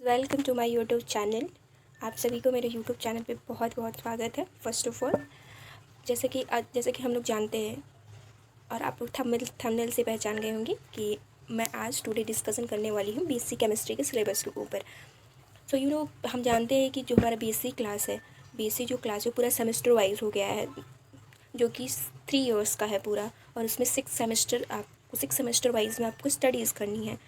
Welcome to my YouTube channel. आप सभी को मेरे यूट्यूब चैनल पे बहुत बहुत स्वागत है। फर्स्ट ऑफ ऑल जैसे कि हम लोग जानते हैं और आप लोग थंबनेल से पहचान गए होंगे कि मैं आज टुडे डिस्कशन करने वाली हूँ बीएससी केमिस्ट्री के सिलेबस के ऊपर। सो हम जानते हैं कि जो हमारा बीएससी क्लास है, बीएससी जो क्लास है पूरा सेमेस्टर वाइज हो गया है, जो कि 3 इयर्स का है पूरा, और उसमें 6 सेमेस्टर वाइज में आपको स्टडीज़ करनी है।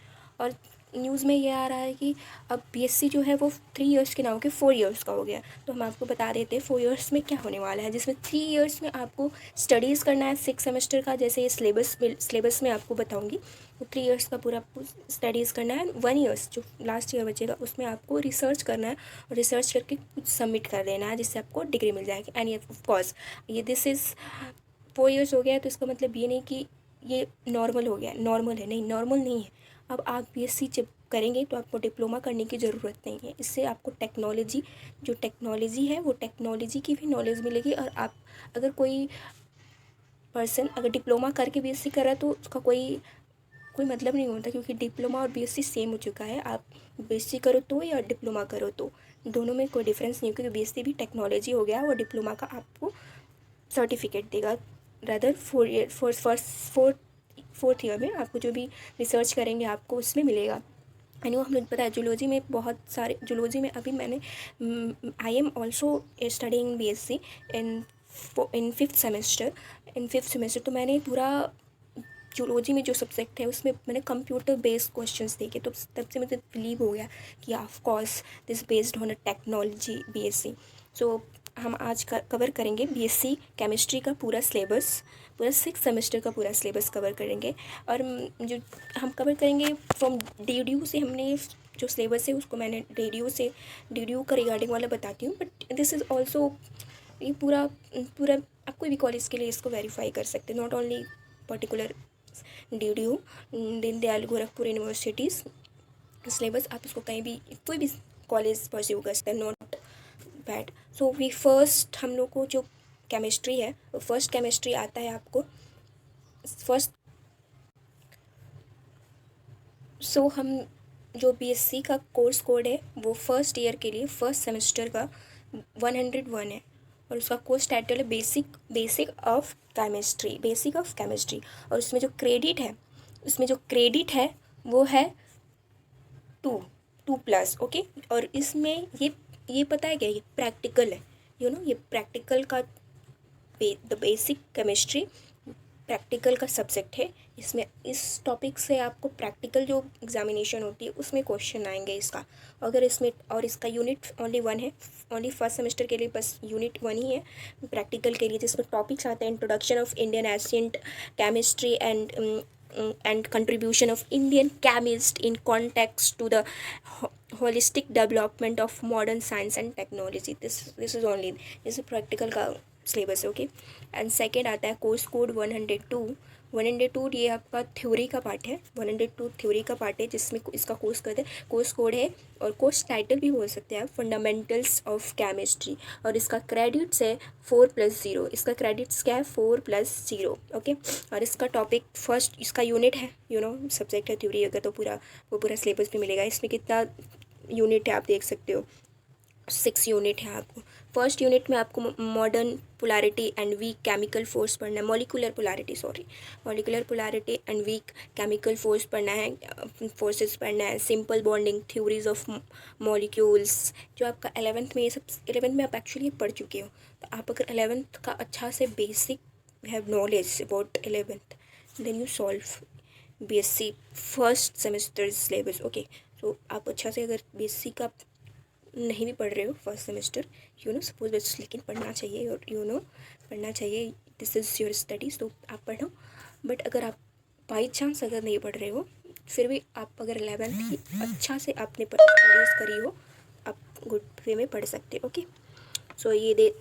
और न्यूज़ में ये आ रहा है कि अब बीएससी जो है वो 3 इयर्स के ना होकर 4 इयर्स का हो गया। तो हम आपको बता देते हैं 4 इयर्स में क्या होने वाला है, जिसमें 3 इयर्स में आपको स्टडीज़ करना है 6 सेमेस्टर का। जैसे ये सिलेबस में आपको बताऊंगी, तो 3 इयर्स का पूरा स्टडीज़ करना है। 1 ईयर्स जो लास्ट ईयर बचेगा उसमें आपको रिसर्च करना है, और रिसर्च करके कुछ सबमिट कर देना है, जिससे आपको डिग्री मिल जाएगी। एंड ऑफ कोर्स ये दिस इज़ 4 इयर्स हो गया है, तो इसका मतलब ये नहीं कि ये नॉर्मल हो गया, नॉर्मल है, नहीं, नॉर्मल नहीं है। अब आप बीएससी जब करेंगे तो आपको डिप्लोमा करने की ज़रूरत नहीं है। इससे आपको टेक्नोलॉजी है वो टेक्नोलॉजी की भी नॉलेज मिलेगी। और आप अगर कोई पर्सन अगर डिप्लोमा करके बीएससी कर रहा है तो उसका कोई मतलब नहीं होता, क्योंकि डिप्लोमा और बीएससी सेम हो चुका है। आप बीएससी करो तो या डिप्लोमा करो तो दोनों में कोई डिफरेंस नहीं, क्योंकि बीएससी भी टेक्नोलॉजी हो गया, और डिप्लोमा का आपको सर्टिफिकेट देगा। रादर 4th ईयर में आपको जो भी रिसर्च करेंगे आपको उसमें मिलेगा। एंड हम लोग पता है जूलॉजी में बहुत सारे, जूलॉजी में अभी मैंने I am also studying BSc in fifth semester. तो मैंने पूरा जूलॉजी में जो सब्जेक्ट है उसमें मैंने कंप्यूटर बेस्ड क्वेश्चंस देखे, तो तब से मुझे बिलीव हो गया कि of course this based on a technology BSc. So हम आज कवर करेंगे बीएससी केमिस्ट्री का पूरा सिलेबस, पूरा 6 सेमेस्टर का पूरा सिलेबस कवर करेंगे। और जो हम कवर करेंगे फ्रॉम डीडीयू से, हमने जो सिलेबस है उसको मैंने डीडीयू का रिगार्डिंग वाला बताती हूँ, बट दिस इज़ ऑल्सो ये पूरा आप कोई भी कॉलेज के लिए इसको वेरीफाई कर सकते हैं, not only particular DDU, Deendayal Gorakhpur universities syllabus. आप इसको कहीं भी कोई भी कॉलेज परस्यू कर सकते हैं, not bad. So we first हम लोग को जो केमिस्ट्री है, फर्स्ट केमिस्ट्री आता है आपको फर्स्ट। सो हम जो बीएससी का कोर्स कोड है वो फर्स्ट ईयर के लिए फर्स्ट सेमेस्टर का 101 है, और उसका कोर्स टाइटल है बेसिक ऑफ केमिस्ट्री। और उसमें जो क्रेडिट है वो है 2+, ओके। और इसमें ये पता है क्या, ये प्रैक्टिकल है, ये प्रैक्टिकल का द बेसिक केमिस्ट्री प्रैक्टिकल का सब्जेक्ट है। इसमें इस टॉपिक से आपको प्रैक्टिकल जो एग्जामिनेशन होती है उसमें क्वेश्चन आएंगे इसका। अगर इसमें, और इसका यूनिट ओनली 1 है, ओनली फर्स्ट सेमेस्टर के लिए बस यूनिट 1 ही है प्रैक्टिकल के लिए, जिसमें टॉपिक्स आते हैं introduction of Indian ancient chemistry and contribution of Indian chemist in context to the holistic development of modern science and technology. This is only इस प्रैक्टिकल का सिलेबस है, ओके। एंड सेकेंड आता है कोर्स कोड 102। ये आपका theory का part है, 102 theory का पार्ट है, जिसमें इसका कोर्स कोड है, और कोर्स टाइटल भी बोल सकते हैं आप, फंडामेंटल्स ऑफ केमिस्ट्री। और इसका क्रेडिट्स है 4+0, इसका क्रेडिट्स क्या है 4+0, ओके। और इसका टॉपिक फर्स्ट, इसका यूनिट है, सब्जेक्ट है थ्योरी, अगर तो पूरा सिलेबस भी मिलेगा। इसमें कितना यूनिट है आप देख सकते हो, 6 यूनिट है आपको। फर्स्ट यूनिट में आपको modern polarity and weak chemical force पढ़ना है, molecular polarity and weak chemical force पढ़ना है, फोर्सेस पढ़ना है, simple bonding, theories of molecules, जो आपका 11th में, ये सब 11th में आप एक्चुअली पढ़ चुके हो। तो आप अगर 11th का अच्छा से basic have knowledge about 11th, then you solve BSc first semester syllabus, okay. तो आप अच्छा से अगर बीएससी का नहीं भी पढ़ रहे हो फर्स्ट सेमेस्टर, सपोज बस, लेकिन पढ़ना चाहिए, और पढ़ना चाहिए, दिस इज़ योर स्टडीज़, तो आप पढ़ो। बट अगर आप बाई चांस अगर नहीं पढ़ रहे हो, फिर भी आप अगर 11th की अच्छा से आपने स्टडीज़ करी हो, आप गुड वे में पढ़ सकते हो, ओके। सो ये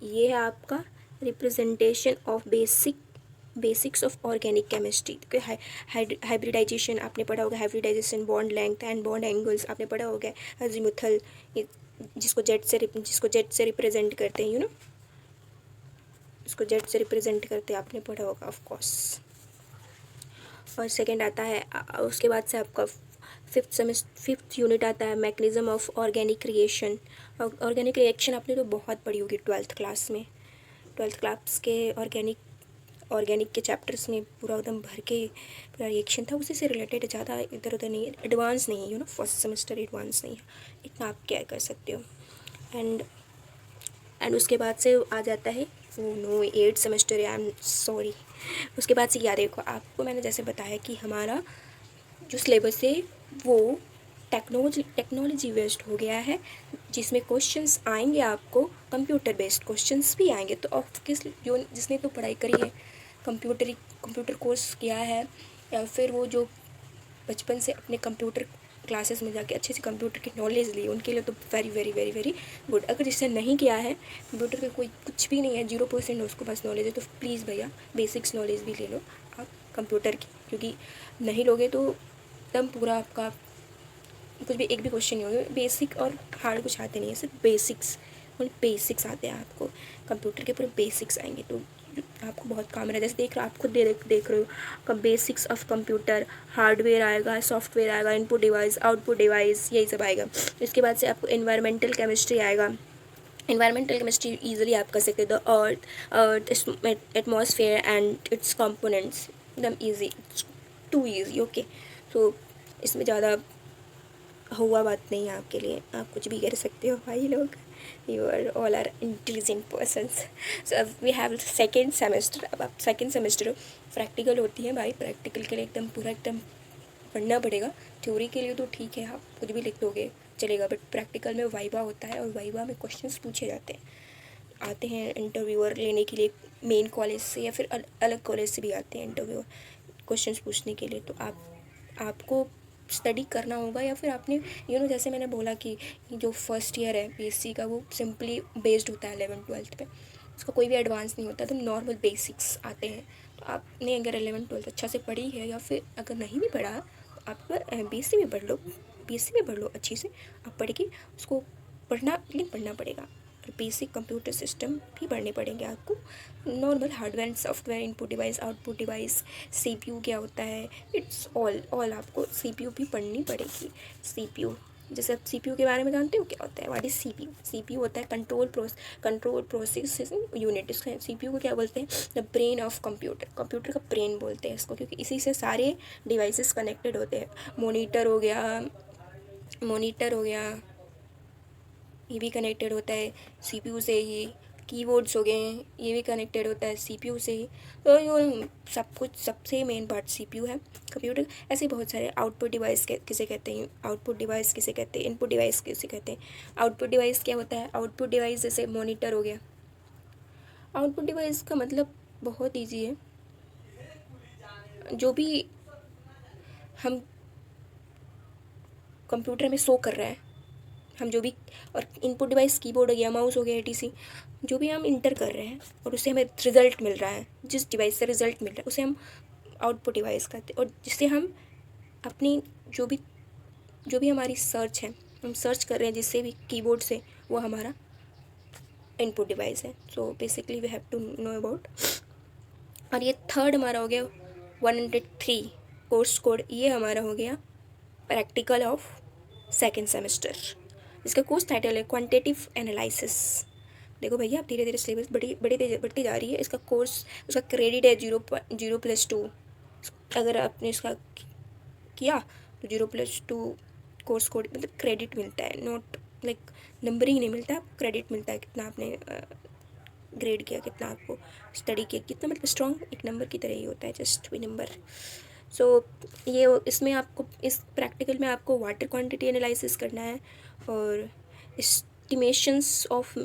है आपका representation of basics of organic chemistry. Hybridization आपने पढ़ा होगा, hybridization, bond length and bond angles आपने पढ़ा होगा, अजीमुथल, जिसको जेड से रिप्रेजेंट करते हैं, इसको जेड से रिप्रेजेंट करते हैं, आपने पढ़ा होगा ऑफ कोर्स। और सेकंड आता है, उसके बाद से आपका फिफ्थ यूनिट आता है mechanism of organic reaction. Organic reaction आपने तो बहुत पढ़ी होगी ट्वेल्थ क्लास में। ट्वेल्थ क्लास के ऑर्गेनिक के चैप्टर्स में पूरा एकदम भर के पूरा रिएक्शन था, उसी से रिलेटेड, ज़्यादा इधर उधर नहीं है, एडवांस नहीं है, फर्स्ट सेमेस्टर एडवांस नहीं है, इतना आप क्या कर सकते हो। एंड उसके बाद से आ जाता है no 8th semester, I am sorry. उसके बाद से याद देखो, आपको मैंने जैसे बताया कि हमारा जो सिलेबस है वो टेक्नोलॉजी बेस्ड हो गया है, जिसमें क्वेश्चंस आएंगे आपको कंप्यूटर बेस्ड क्वेश्चंस भी आएंगे। तो ऑब्वियसली जो जिसने तो पढ़ाई करी है, कंप्यूटर कोर्स किया है, या फिर वो जो बचपन से अपने कंप्यूटर क्लासेस में जाके अच्छे से कंप्यूटर की नॉलेज ली, उनके लिए तो very very very very good. अगर जिसने नहीं किया है कंप्यूटर का, कोई कुछ भी नहीं है, 0% उसको पास नॉलेज है, तो प्लीज़ भैया बेसिक्स नॉलेज भी ले लो आप कंप्यूटर की, क्योंकि नहीं लोगे तो तब पूरा आपका कुछ भी एक भी क्वेश्चन नहीं होगा। बेसिक और हार्ड कुछ आते नहीं है, सिर्फ बेसिक्स आते हैं आपको, कंप्यूटर के पूरे बेसिक्स आएंगे तो आपको बहुत काम है। जैसे देख रहे हो, आप खुद देख रहे हो, बेसिक्स ऑफ कंप्यूटर, हार्डवेयर आएगा, सॉफ्टवेयर आएगा, इनपुट डिवाइस, आउटपुट डिवाइस, यही सब आएगा। इसके बाद से आपको एनवायरमेंटल केमिस्ट्री आएगा। एनवायरमेंटल केमिस्ट्री ईजिली आप कर सकते हो, the earth, atmosphere and it's components, एकदम ईजी, टू ईजी, ओके। तो इसमें ज़्यादा हुआ बात नहीं है आपके लिए, आप कुछ भी कर सकते हो भाई लोग, you are all are intelligent persons. So अब वी हैव सेकेंड सेमेस्टर। अब आप सेकेंड सेमेस्टर प्रैक्टिकल होती है भाई, प्रैक्टिकल के लिए एकदम पूरा एकदम पढ़ना पड़ेगा। थ्योरी के लिए तो ठीक है, आप कुछ भी लिख दोगे चलेगा, बट प्रैक्टिकल में वाइवा होता है, और वाइवा में क्वेश्चंस पूछे जाते हैं, आते हैं इंटरव्यूअर लेने के लिए, मेन कॉलेज से या फिर अलग कॉलेज से भी आते हैं इंटरव्यूअर क्वेश्चंस पूछने के लिए। तो आपको स्टडी करना होगा, या फिर आपने जैसे मैंने बोला कि जो फर्स्ट ईयर है बीएससी का, वो सिंपली बेस्ड होता है 11th-12th पे, उसका कोई भी एडवांस नहीं होता, तो नॉर्मल बेसिक्स आते हैं। तो आपने अगर 11th-12th अच्छा से पढ़ी है, या फिर अगर नहीं भी पढ़ा तो आप बीएससी में पढ़ लो, अच्छी से आप पढ़ के उसको लेकिन पढ़ना पड़ेगा, और बेसिक कंप्यूटर सिस्टम भी पढ़ने पड़ेंगे आपको, normal hardware and software, input device, output device, CPU क्या होता है, इट्स ऑल आपको सीपीयू भी पढ़नी पड़ेगी। सीपीयू, जैसे आप सीपीयू के बारे में जानते हो क्या होता है, व्हाट इज सीपीयू? सीपीयू होता है कंट्रोल प्रोसेसिंग यूनिट। इसका सीपीयू को क्या बोलते हैं? The brain of computer, computer का ब्रेन बोलते हैं इसको, क्योंकि इसी से सारे डिवाइसेस कनेक्टेड होते हैं। मोनीटर हो गया, ये भी कनेक्टेड होता है सीपीयू से ही। कीबोर्ड्स हो गए, ये भी कनेक्टेड होता है सीपीयू से ही। तो ये सब कुछ, सबसे मेन पार्ट सीपीयू है कंप्यूटर। ऐसे बहुत सारे आउटपुट डिवाइस किसे कहते हैं, इनपुट डिवाइस किसे कहते हैं। आउटपुट डिवाइस क्या होता है? आउटपुट डिवाइस जैसे मॉनिटर हो गया, आउटपुट डिवाइस का मतलब बहुत ईजी है, जो भी हम कंप्यूटर में शो कर रहे हैं, हम जो भी, और इनपुट डिवाइस कीबोर्ड हो गया, माउस हो गया, एटीसी, जो भी हम इंटर कर रहे हैं और उससे हमें रिज़ल्ट मिल रहा है, जिस डिवाइस से रिज़ल्ट मिल रहा है उसे हम आउटपुट डिवाइस कहते हैं। और जिससे हम अपनी जो भी हमारी सर्च है, हम सर्च कर रहे हैं जिससे भी कीबोर्ड से, वो हमारा इनपुट डिवाइस है। So basically we have to know about. और ये थर्ड हमारा हो गया 103 कोर्स कोड, ये हमारा हो गया प्रैक्टिकल ऑफ सेकेंड सेमेस्टर। इसका कोर्स टाइटल है क्वांटिटेटिव एनालिसिस। देखो भैया, अब धीरे धीरे सिलेबस बढ़ती जा रही है। इसका कोर्स, उसका क्रेडिट है 0+2। अगर आपने इसका किया तो 0+2 कोर्स कोड मतलब क्रेडिट मिलता है, नॉट लाइक नंबरिंग नहीं मिलता, क्रेडिट मिलता है, कितना आपने ग्रेड किया, कितना आपको स्टडी किया, कितना मतलब स्ट्रॉन्ग, एक नंबर की तरह ही होता है, जस्ट वी नंबर। सो ये इसमें आपको, इस प्रैक्टिकल में आपको वाटर क्वांटिटी एनालिसिस करना है, और एस्टिमेशंस ऑफ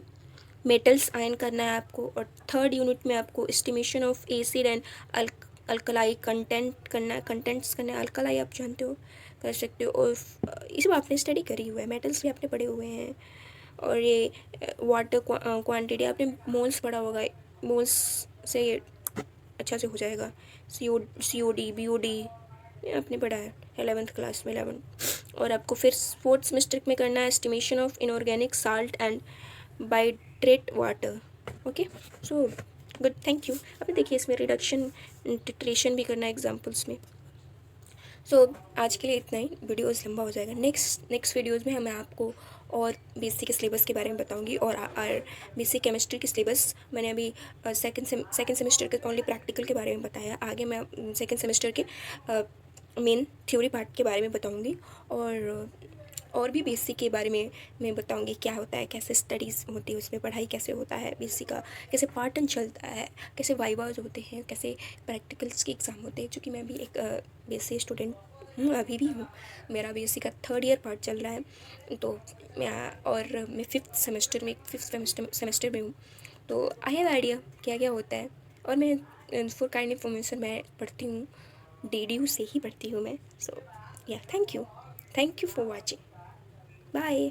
मेटल्स आयन करना है आपको, और थर्ड यूनिट में आपको estimation of acid and alkali contents करना है। अल्कलाई आप जानते हो, कर सकते हो, और ये सब आपने स्टडी करी हुआ है, मेटल्स भी आपने पढ़े हुए हैं। और ये वाटर क्वांटिटी आपने मोल्स पढ़ा होगा, मोल्स से अच्छा से हो जाएगा। COD BOD ये आपने पढ़ा है 11th क्लास में, 11। और आपको फिर फोर्थ सेमेस्टर में करना है estimation of inorganic salt and बाइट्रेट water. Okay, so good, thank you. अभी देखिए, इसमें रिडक्शन टिट्रेशन भी करना है एग्जाम्पल्स में। सो आज के लिए इतना ही, वीडियोस लंबा हो जाएगा। नेक्स्ट वीडियोस में मैं आपको और बेसिक के सिलेबस के बारे में बताऊंगी, और बेसिक केमिस्ट्री की सिलेबस मैंने अभी सेकंड सेमेस्टर के ओनली प्रैक्टिकल के बारे में बताया। आगे मैं सेकंड सेमेस्टर के मेन थ्योरी पार्ट के बारे में बताऊंगी, और भी बेसिक के बारे में मैं बताऊंगी, क्या होता है, कैसे स्टडीज़ होती है, उसमें पढ़ाई कैसे होता है, बेसिक का कैसे पार्टन चलता है, कैसे वाइवाज होते हैं, कैसे प्रैक्टिकल्स के एग्ज़ाम होते हैं। चूँकि मैं भी एक बेसिक स्टूडेंट हूँ, अभी भी हूँ, मेरा बीएससी का 3rd ईयर पार्ट चल रहा है, तो मैं 5th सेमेस्टर में हूँ, तो आई हैव आइडिया क्या क्या होता है। और मैं फॉर काइंड इन्फॉर्मेशन मैं पढ़ती हूँ, DDU से ही पढ़ती हूँ मैं। So yeah thank you for watching, bye.